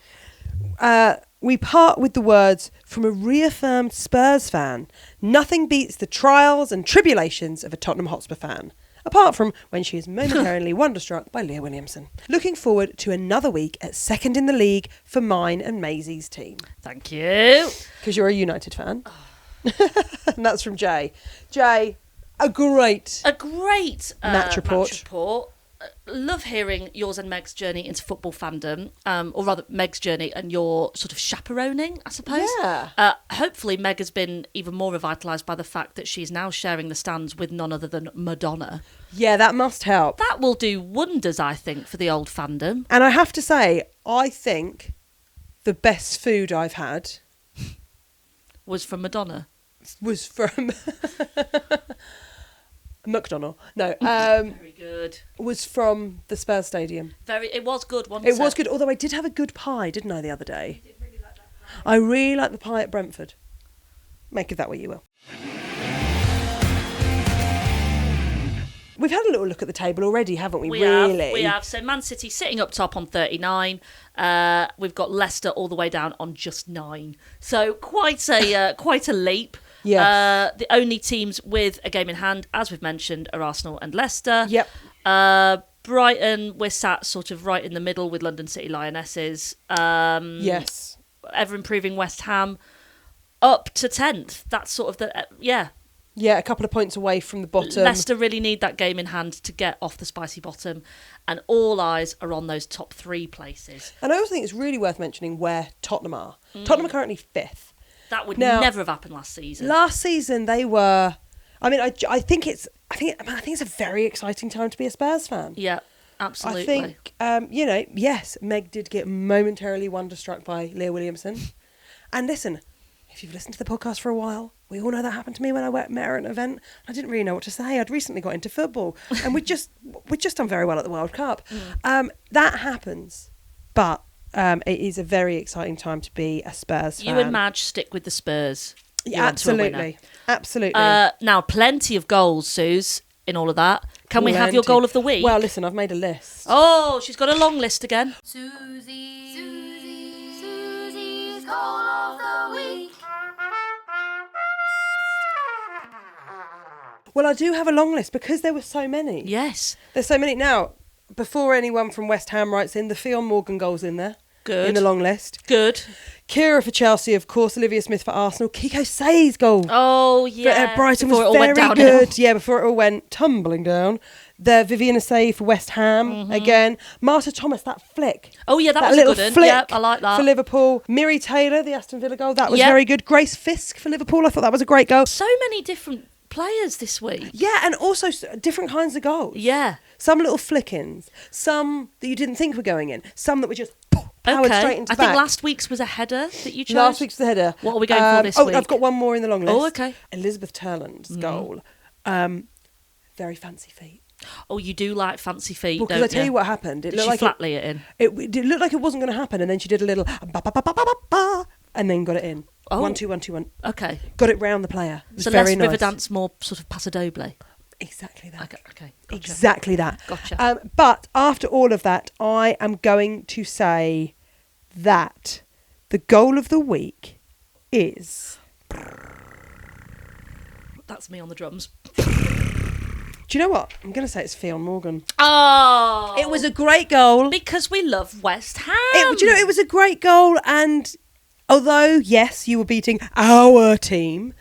We part with the words from a reaffirmed Spurs fan. Nothing beats the trials and tribulations of a Tottenham Hotspur fan, apart from when she is momentarily wonderstruck by Leah Williamson. Looking forward to another week at second in the league for mine and Maisie's team. Thank you. Because you're a United fan. And that's from Jay. Jay, a great match report. Love hearing yours and Meg's journey into football fandom, or rather Meg's journey and your sort of chaperoning, I suppose. Yeah. Hopefully Meg has been even more revitalised by the fact that she's now sharing the stands with none other than Madonna. Yeah, that must help. That will do wonders, I think, for the old fandom. And I have to say, I think the best food I've had Was from Madonna. was from McDonald. No, Very good. was from the Spurs Stadium. It was good, wasn't it? It was good, although I did have a good pie, didn't I, the other day? I did really like that pie. I really like the pie at Brentford. Make of that what you will. We've had a little look at the table already, haven't we? We really? have. So Man City sitting up top on 39. We've got Leicester all the way down on just 9. So quite a leap. Yes. The only teams with a game in hand, as we've mentioned, are Arsenal and Leicester. Yep. Brighton, we're sat sort of right in the middle with London City Lionesses. Yes. Ever improving West Ham up to 10th. That's sort of the yeah. Yeah, a couple of points away from the bottom. Leicester really need that game in hand to get off the spicy bottom, and all eyes are on those top 3 places. And I also think it's really worth mentioning where Tottenham are. Tottenham are currently 5th. That would Now, never have happened last season. Last season they were. I mean, I think it's a very exciting time to be a Spurs fan. Yeah, absolutely. I think yes, Meg did get momentarily wonderstruck by Leah Williamson. And listen, if you've listened to the podcast for a while, we all know that happened to me when I met her at an event. I didn't really know what to say. I'd recently got into football, and we'd just done very well at the World Cup. That happens, but it is a very exciting time to be a Spurs fan. You and Madge stick with the Spurs. Yeah, absolutely. Now, plenty of goals, Suze, in all of that. Can we have your goal of the week? Well, listen, I've made a list. Oh, she's got a long list again. Suzi's goal of the week. Well, I do have a long list because there were so many. Yes. There's so many. Now, before anyone from West Ham writes in, the Fionn Morgan goal's in there. Good. In the long list. Good. Kira for Chelsea, of course. Olivia Smith for Arsenal. Kiko Say's goal. Oh, yeah. At Brighton Before was it all went very downhill. good. Yeah, before it all went tumbling down. The Vivian Asay for West Ham again. Marta Thomas, that flick. Oh, yeah, that was a little good one. flick Yeah, I like that. for Liverpool. Miri Taylor, the Aston Villa goal, that was Yep. very good. Grace Fisk for Liverpool, I thought that was a great goal. So many different players this week. Yeah, and also different kinds of goals. Yeah. Some little flick-ins, some that you didn't think were going in, some that were just powered straight into I the back. think last week's was a header that you chose. Last week's the header. What are we going for this week? I've got one more in the long list. Oh, okay. Elizabeth Turland's goal. Very fancy feet. Oh, you do like fancy feet, Because don't I tell you you? what happened. It Did looked she like flat lay it in? it looked like it wasn't going to happen, and then she did a little ba ba ba ba ba ba ba, and then got it in. Oh. 1 2 1 2 1. Okay. Got it round the player. It was So very less nice. river dance, more sort of paso doble. Exactly that. Okay. Gotcha. Exactly that. Gotcha. But after all of that, I am going to say that the goal of the week is. That's me on the drums. Do you know what? I'm going to say it's Fionn Morgan. Oh. It was a great goal. Because we love West Ham. Do you know, it was a great goal, and although, yes, you were beating our team,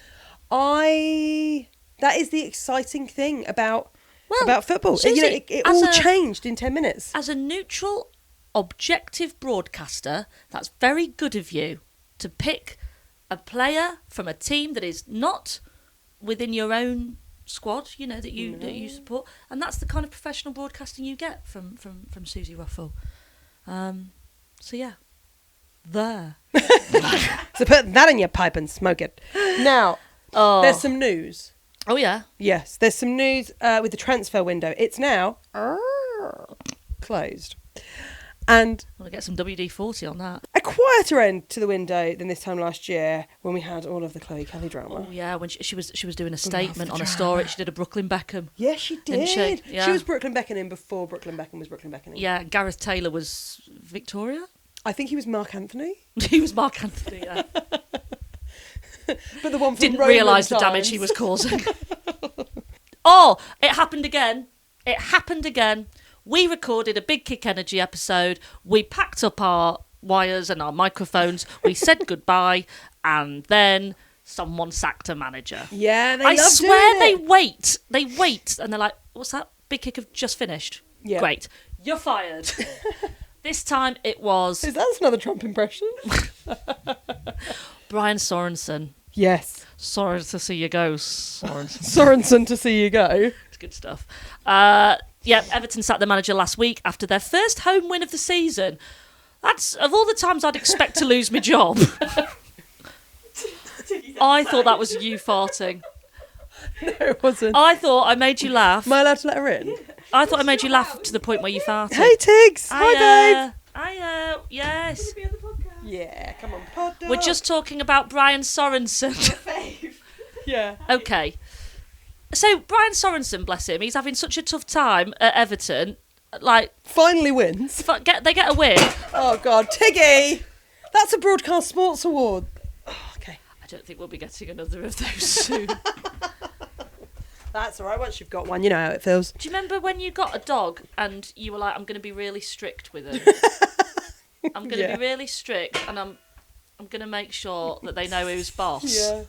that is the exciting thing about football. Suzi, it all changed in 10 minutes. As a neutral, objective broadcaster, that's very good of you to pick a player from a team that is not within your own squad, that you support, and that's the kind of professional broadcasting you get from Suzi Ruffell. So yeah, there. So put that in your pipe and smoke it. Now, there's some news. Oh yeah. Yes, there's some news with the transfer window. It's now closed. And I want to get some WD-40 on that. a quieter end to the window than this time last year when we had all of the Chloe Kelly drama. Oh yeah, when she was doing a statement on a story. She did a Brooklyn Beckham. Yeah, she did. Didn't she? Yeah. She was Brooklyn Beckoning before Brooklyn Beckham was Brooklyn Beckoning. Yeah, Gareth Taylor was Victoria. I think he was Mark Anthony. He was Mark Anthony. Yeah. But the one from Didn't Roman realise the times. damage he was causing. Oh, it happened again. We recorded a Big Kick Energy episode. We packed up our wires and our microphones. We said goodbye, and then someone sacked a manager. Yeah, they I love swear doing it. they wait, and they're like, "What's that? Big Kick have just finished. Yeah. Great, you're fired." This time it was That's another Trump impression. Brian Sorensen. Yes. Sorry to see you go, Sorensen. Sorensen to see you go. It's good stuff. Everton sacked the manager last week after their first home win of the season. That's, of all the times I'd expect to lose my job. I thought that was you farting. No, it wasn't. I thought I made you laugh. Am I allowed to let her in? I thought I made you laugh to the point where you farted. Hey, Tiggs. Hi, babe. Yes. Yeah, come on, pod. We're just talking about Brian Sorensen. Yeah. Okay. So, Brian Sorensen, bless him, he's having such a tough time at Everton. Like, Finally wins. they get a win. Oh, God. Tiggy! That's a Broadcast Sports Award. Oh, okay. I don't think we'll be getting another of those soon. That's all right. Once you've got one, you know how it feels. Do you remember when you got a dog and you were like, I'm going to be really strict with him? I'm going to be really strict, and I'm going to make sure that they know who's boss. Yeah.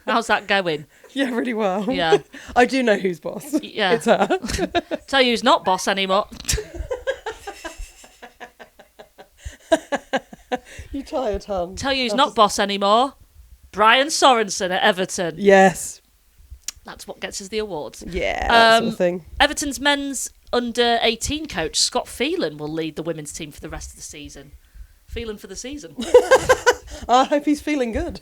How's that going? Yeah, really well. Yeah. I do know who's boss. Yeah. It's her. Tell you who's not boss anymore. You tired, hon. Tell you who's not boss anymore. Brian Sorensen at Everton. Yes. That's what gets us the awards. Yeah, that sort of thing. Everton's men's under-18 coach, Scott Phelan, will lead the women's team for the rest of the season. Phelan for the season. I hope he's feeling good.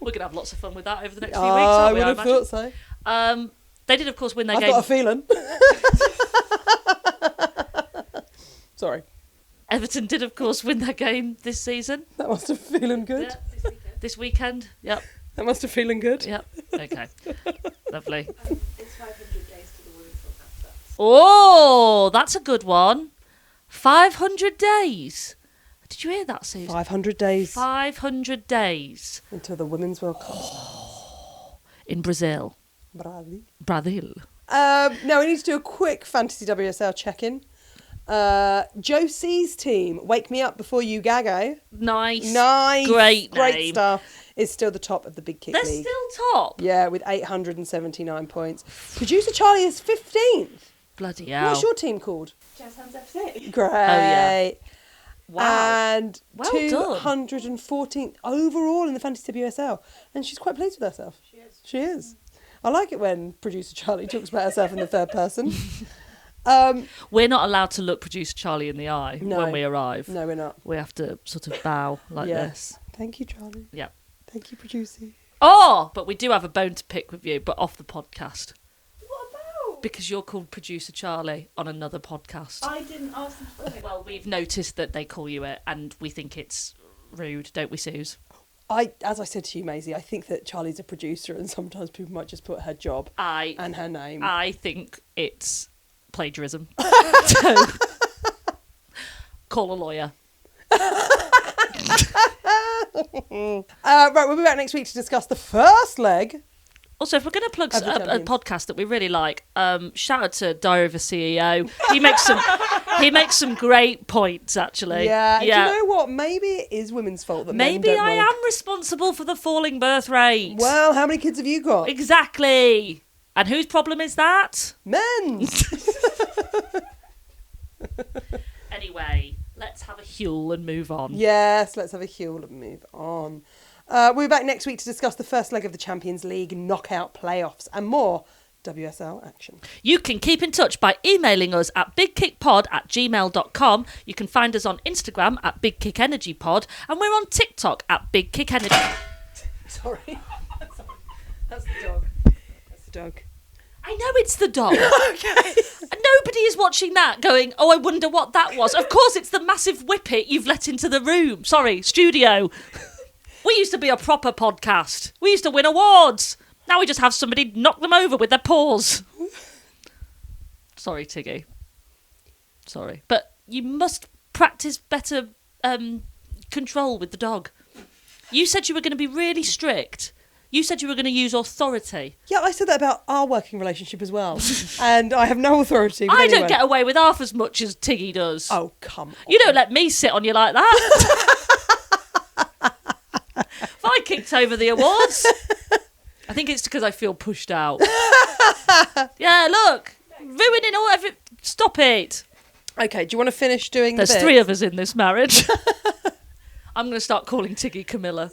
We're going to have lots of fun with that over the next few weeks, I aren't we? would have thought so. They did, of course, win their I've game. got a feeling. Sorry. Everton did, of course, win their game this season. That must have feeling good. Yeah, this weekend. Yep. That must have feeling good. Yep. Okay. Lovely. It's 500 days to the Women's World Cup. Oh, that's a good one. 500 days. Did you hear that, Suzi? 500 days 500 days until the Women's World Cup. in Brazil. Brazil. Now we need to do a quick Fantasy WSL check-in. Josie's team, Wake Me Up Before You Gago. Nice. Great name. stuff. Is still the top of the Big Kick They're League. still top. Yeah, with 879 points. Producer Charlie is 15th. Bloody hell. What's your team called? Jazz Hands FC. Great. yeah. Wow. And Well done. 214th overall in the Fantasy WSL. And she's quite pleased with herself. She is. She is. I like it when producer Charlie talks about herself in the third person. We're not allowed to look producer Charlie in the eye No. when we arrive. No, we're not. We have to sort of bow like this. Thank you, Charlie. Yeah. Thank you, producer. Oh, but we do have a bone to pick with you, but off the podcast. What about? Because you're called producer Charlie on another podcast. I didn't ask them to call it. Well, we've noticed that they call you it, and we think it's rude, don't we, Suze? As I said to you, Maisie, I think that Charlie's a producer and sometimes people might just put her job and her name. I think it's plagiarism. So, call a lawyer. Right, we'll be back next week to discuss the first leg Also, if we're going to plug Of the a champions. podcast that we really like, shout out to Diary of a CEO. He makes some great points, actually. Yeah. Do you know what? Maybe it is women's fault that men Maybe don't I wanna- am responsible for the falling birth rate. Well, how many kids have you got? Exactly. And whose problem is that? Men's. Anyway, let's have a Huel and move on. Yes, let's have a Huel and move on. We'll be back next week to discuss the first leg of the Champions League knockout playoffs and more WSL action. You can keep in touch by emailing us at bigkickpod@gmail.com. You can find us on Instagram at bigkickenergypod, and we're on TikTok at bigkickenergy. Sorry. That's the dog. That's the dog. I know it's the dog. Okay. Nobody is watching that going, oh, I wonder what that was. Of course, it's the massive whippet you've let into the room. Sorry, studio. We used to be a proper podcast. We used to win awards. Now we just have somebody knock them over with their paws. Sorry, Tiggy. Sorry. But you must practice better control with the dog. You said you were going to be really strict. You said you were going to use authority. Yeah, I said that about our working relationship as well. And I have no authority. But I anyway. don't get away with half as much as Tiggy does. Oh, come on. You don't let me sit on you like that. If I kicked over the awards, I think it's because I feel pushed out. Yeah, look, ruining all every. Stop it. Okay, do you want to finish doing There's the bit? 3 of us in this marriage. I'm going to start calling Tiggy Camilla.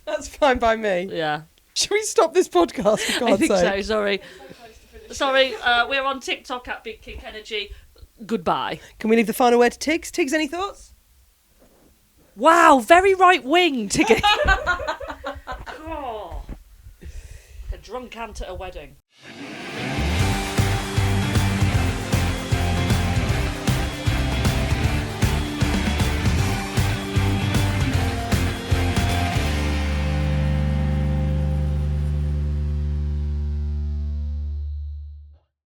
That's fine by me. Yeah, Should we stop this podcast, for God's I think sake? so. Sorry. Sorry, we're on TikTok at Big Kick Energy. Goodbye. Can we leave the final word to Tiggs? Tiggs, any thoughts? Wow, very right wing, Tiggy. Oh, like a drunk aunt at a wedding.